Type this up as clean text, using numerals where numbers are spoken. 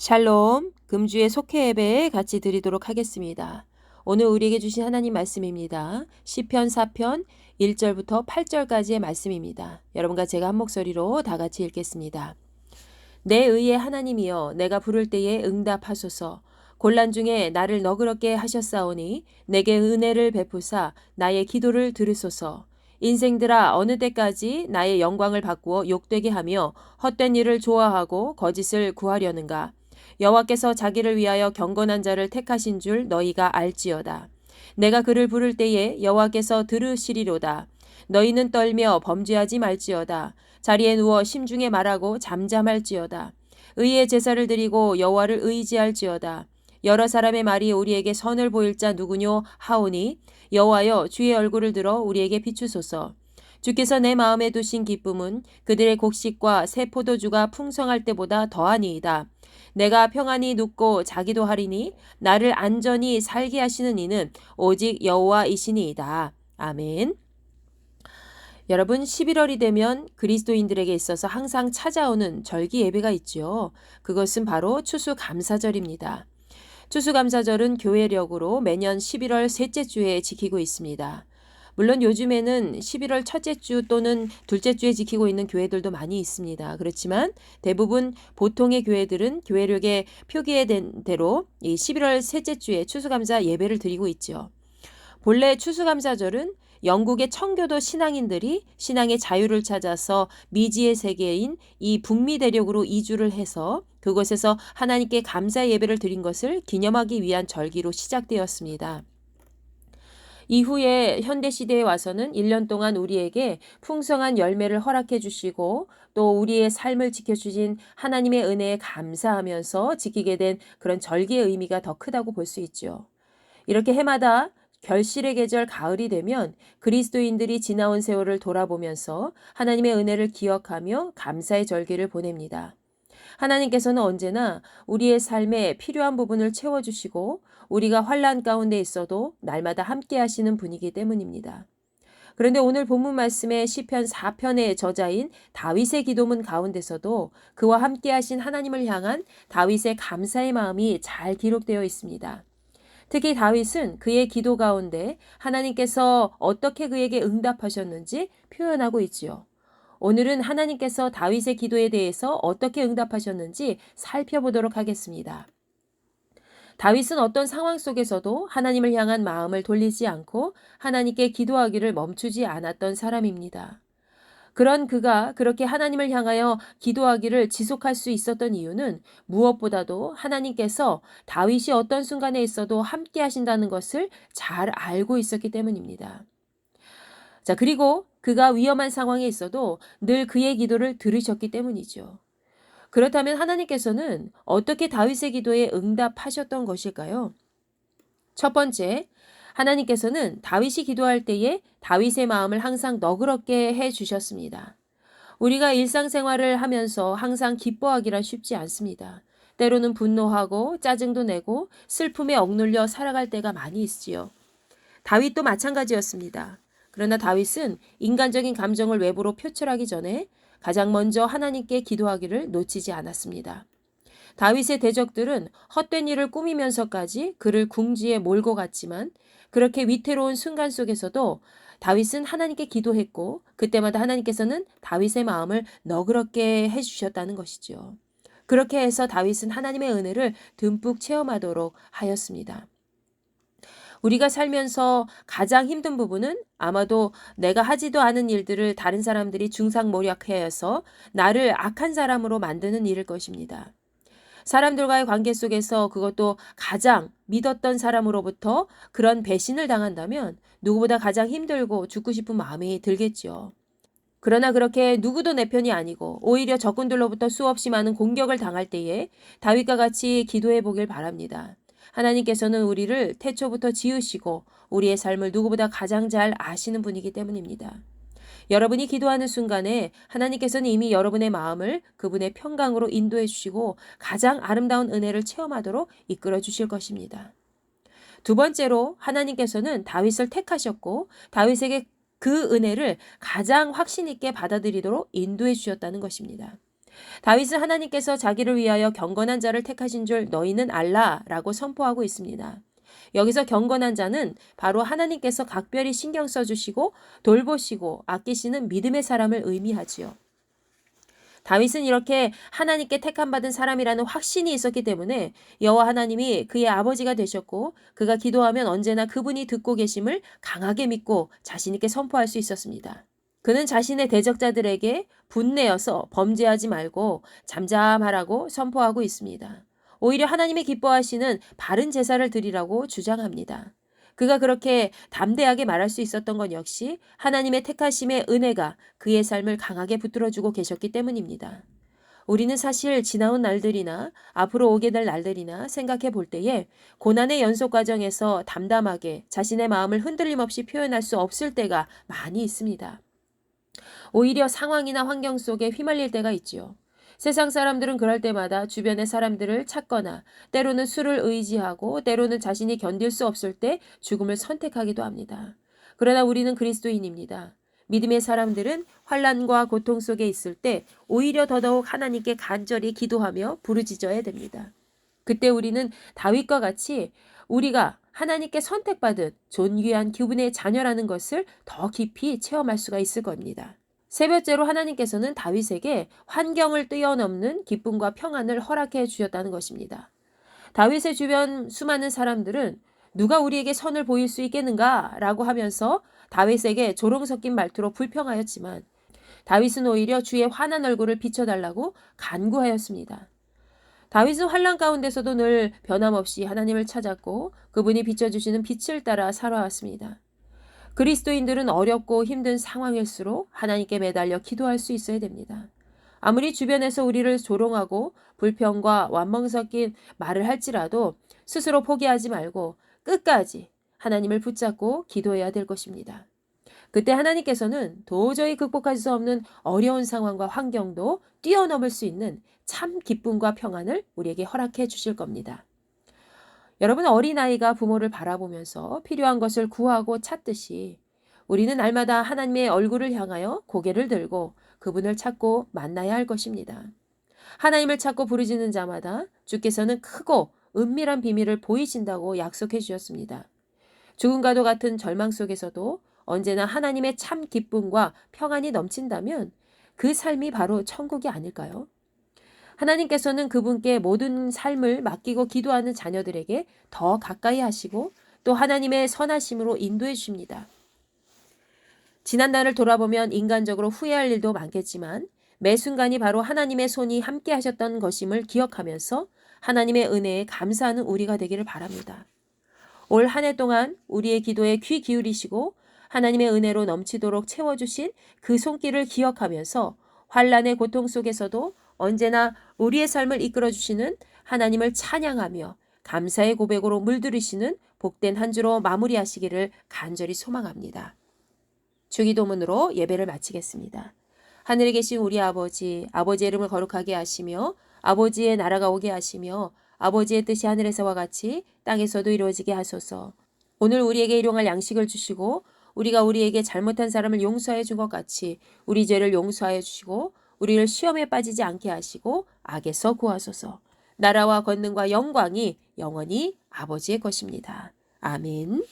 샬롬, 금주의 속회 예배에 같이 드리도록 하겠습니다. 오늘 우리에게 주신 하나님 말씀입니다. 시편 4편 1절부터 8절까지의 말씀입니다. 여러분과 제가 한 목소리로 다 같이 읽겠습니다. 내 의의 하나님이여 내가 부를 때에 응답하소서. 곤란 중에 나를 너그럽게 하셨사오니 내게 은혜를 베푸사 나의 기도를 들으소서. 인생들아 어느 때까지 나의 영광을 바꾸어 욕되게 하며 헛된 일을 좋아하고 거짓을 구하려는가. 여호와께서 자기를 위하여 경건한 자를 택하신 줄 너희가 알지어다. 내가 그를 부를 때에 여호와께서 들으시리로다. 너희는 떨며 범죄하지 말지어다. 자리에 누워 심중에 말하고 잠잠할지어다. 의의 제사를 드리고 여호와를 의지할지어다. 여러 사람의 말이 우리에게 선을 보일 자 누구뇨 하오니 여호와여 주의 얼굴을 들어 우리에게 비추소서. 주께서 내 마음에 두신 기쁨은 그들의 곡식과 새 포도주가 풍성할 때보다 더하니이다. 내가 평안히 눕고 자기도 하리니 나를 안전히 살게 하시는 이는 오직 여호와이시니이다. 아멘. 여러분 11월이 되면 그리스도인들에게 있어서 항상 찾아오는 절기 예배가 있죠. 그것은 바로 추수감사절입니다. 추수감사절은 교회력으로 매년 11월 셋째 주에 지키고 있습니다. 물론 요즘에는 11월 첫째 주 또는 둘째 주에 지키고 있는 교회들도 많이 있습니다. 그렇지만 대부분 보통의 교회들은 교회력에 표기된 대로 이 11월 셋째 주에 추수감사 예배를 드리고 있죠. 본래 추수감사절은 영국의 청교도 신앙인들이 신앙의 자유를 찾아서 미지의 세계인 이 북미 대륙으로 이주를 해서 그곳에서 하나님께 감사 예배를 드린 것을 기념하기 위한 절기로 시작되었습니다. 이후에 현대시대에 와서는 1년 동안 우리에게 풍성한 열매를 허락해 주시고 또 우리의 삶을 지켜주신 하나님의 은혜에 감사하면서 지키게 된 그런 절기의 의미가 더 크다고 볼 수 있죠. 이렇게 해마다 결실의 계절 가을이 되면 그리스도인들이 지나온 세월을 돌아보면서 하나님의 은혜를 기억하며 감사의 절기를 보냅니다. 하나님께서는 언제나 우리의 삶에 필요한 부분을 채워주시고 우리가 환난 가운데 있어도 날마다 함께 하시는 분이기 때문입니다. 그런데 오늘 본문 말씀의 시편 4편의 저자인 다윗의 기도문 가운데서도 그와 함께 하신 하나님을 향한 다윗의 감사의 마음이 잘 기록되어 있습니다. 특히 다윗은 그의 기도 가운데 하나님께서 어떻게 그에게 응답하셨는지 표현하고 있지요. 오늘은 하나님께서 다윗의 기도에 대해서 어떻게 응답하셨는지 살펴보도록 하겠습니다. 다윗은 어떤 상황 속에서도 하나님을 향한 마음을 돌리지 않고 하나님께 기도하기를 멈추지 않았던 사람입니다. 그런 그가 그렇게 하나님을 향하여 기도하기를 지속할 수 있었던 이유는 무엇보다도 하나님께서 다윗이 어떤 순간에 있어도 함께 하신다는 것을 잘 알고 있었기 때문입니다. 자, 그리고 그가 위험한 상황에 있어도 늘 그의 기도를 들으셨기 때문이죠. 그렇다면 하나님께서는 어떻게 다윗의 기도에 응답하셨던 것일까요? 첫 번째, 하나님께서는 다윗이 기도할 때에 다윗의 마음을 항상 너그럽게 해 주셨습니다. 우리가 일상생활을 하면서 항상 기뻐하기란 쉽지 않습니다. 때로는 분노하고 짜증도 내고 슬픔에 억눌려 살아갈 때가 많이 있지요. 다윗도 마찬가지였습니다. 그러나 다윗은 인간적인 감정을 외부로 표출하기 전에 가장 먼저 하나님께 기도하기를 놓치지 않았습니다. 다윗의 대적들은 헛된 일을 꾸미면서까지 그를 궁지에 몰고 갔지만 그렇게 위태로운 순간 속에서도 다윗은 하나님께 기도했고 그때마다 하나님께서는 다윗의 마음을 너그럽게 해주셨다는 것이죠. 그렇게 해서 다윗은 하나님의 은혜를 듬뿍 체험하도록 하였습니다. 우리가 살면서 가장 힘든 부분은 아마도 내가 하지도 않은 일들을 다른 사람들이 중상모략해서 나를 악한 사람으로 만드는 일일 것입니다. 사람들과의 관계 속에서 그것도 가장 믿었던 사람으로부터 그런 배신을 당한다면 누구보다 가장 힘들고 죽고 싶은 마음이 들겠지요. 그러나 그렇게 누구도 내 편이 아니고 오히려 적군들로부터 수없이 많은 공격을 당할 때에 다윗과 같이 기도해 보길 바랍니다. 하나님께서는 우리를 태초부터 지으시고 우리의 삶을 누구보다 가장 잘 아시는 분이기 때문입니다. 여러분이 기도하는 순간에 하나님께서는 이미 여러분의 마음을 그분의 평강으로 인도해 주시고 가장 아름다운 은혜를 체험하도록 이끌어 주실 것입니다. 두 번째로 하나님께서는 다윗을 택하셨고 다윗에게 그 은혜를 가장 확신 있게 받아들이도록 인도해 주셨다는 것입니다. 다윗은 하나님께서 자기를 위하여 경건한 자를 택하신 줄 너희는 알라라고 선포하고 있습니다. 여기서 경건한 자는 바로 하나님께서 각별히 신경 써주시고 돌보시고 아끼시는 믿음의 사람을 의미하지요. 다윗은 이렇게 하나님께 택함받은 사람이라는 확신이 있었기 때문에 여호와 하나님이 그의 아버지가 되셨고 그가 기도하면 언제나 그분이 듣고 계심을 강하게 믿고 자신 있게 선포할 수 있었습니다. 그는 자신의 대적자들에게 분내어서 범죄하지 말고 잠잠하라고 선포하고 있습니다. 오히려 하나님이 기뻐하시는 바른 제사를 드리라고 주장합니다. 그가 그렇게 담대하게 말할 수 있었던 건 역시 하나님의 택하심의 은혜가 그의 삶을 강하게 붙들어주고 계셨기 때문입니다. 우리는 사실 지나온 날들이나 앞으로 오게 될 날들이나 생각해 볼 때에 고난의 연속 과정에서 담담하게 자신의 마음을 흔들림 없이 표현할 수 없을 때가 많이 있습니다. 오히려 상황이나 환경 속에 휘말릴 때가 있지요. 세상 사람들은 그럴 때마다 주변의 사람들을 찾거나 때로는 술을 의지하고 때로는 자신이 견딜 수 없을 때 죽음을 선택하기도 합니다. 그러나 우리는 그리스도인입니다. 믿음의 사람들은 환난과 고통 속에 있을 때 오히려 더더욱 하나님께 간절히 기도하며 부르짖어야 됩니다. 그때 우리는 다윗과 같이 우리가 하나님께 선택받은 존귀한 그분의 자녀라는 것을 더 깊이 체험할 수가 있을 겁니다. 세 번째로 하나님께서는 다윗에게 환경을 뛰어넘는 기쁨과 평안을 허락해 주셨다는 것입니다. 다윗의 주변 수많은 사람들은 누가 우리에게 선을 보일 수 있겠는가? 라고 하면서 다윗에게 조롱 섞인 말투로 불평하였지만 다윗은 오히려 주의 환한 얼굴을 비춰달라고 간구하였습니다. 다윗은 환난 가운데서도 늘 변함없이 하나님을 찾았고 그분이 비춰주시는 빛을 따라 살아왔습니다. 그리스도인들은 어렵고 힘든 상황일수록 하나님께 매달려 기도할 수 있어야 됩니다. 아무리 주변에서 우리를 조롱하고 불평과 완멍 섞인 말을 할지라도 스스로 포기하지 말고 끝까지 하나님을 붙잡고 기도해야 될 것입니다. 그때 하나님께서는 도저히 극복할 수 없는 어려운 상황과 환경도 뛰어넘을 수 있는 참 기쁨과 평안을 우리에게 허락해 주실 겁니다. 여러분 어린아이가 부모를 바라보면서 필요한 것을 구하고 찾듯이 우리는 날마다 하나님의 얼굴을 향하여 고개를 들고 그분을 찾고 만나야 할 것입니다. 하나님을 찾고 부르짖는 자마다 주께서는 크고 은밀한 비밀을 보이신다고 약속해 주셨습니다. 죽음과도 같은 절망 속에서도 언제나 하나님의 참 기쁨과 평안이 넘친다면 그 삶이 바로 천국이 아닐까요? 하나님께서는 그분께 모든 삶을 맡기고 기도하는 자녀들에게 더 가까이 하시고 또 하나님의 선하심으로 인도해 주십니다. 지난날을 돌아보면 인간적으로 후회할 일도 많겠지만 매 순간이 바로 하나님의 손이 함께 하셨던 것임을 기억하면서 하나님의 은혜에 감사하는 우리가 되기를 바랍니다. 올 한 해 동안 우리의 기도에 귀 기울이시고 하나님의 은혜로 넘치도록 채워주신 그 손길을 기억하면서 환난의 고통 속에서도 언제나 우리의 삶을 이끌어주시는 하나님을 찬양하며 감사의 고백으로 물들이시는 복된 한 주로 마무리하시기를 간절히 소망합니다. 주기도문으로 예배를 마치겠습니다. 하늘에 계신 우리 아버지, 아버지의 이름을 거룩하게 하시며 아버지의 나라가 오게 하시며 아버지의 뜻이 하늘에서와 같이 땅에서도 이루어지게 하소서. 오늘 우리에게 일용할 양식을 주시고 우리가 우리에게 잘못한 사람을 용서해 준 것 같이 우리 죄를 용서하여 주시고 우리를 시험에 빠지지 않게 하시고 악에서 구하소서. 나라와 권능과 영광이 영원히 아버지의 것입니다. 아멘.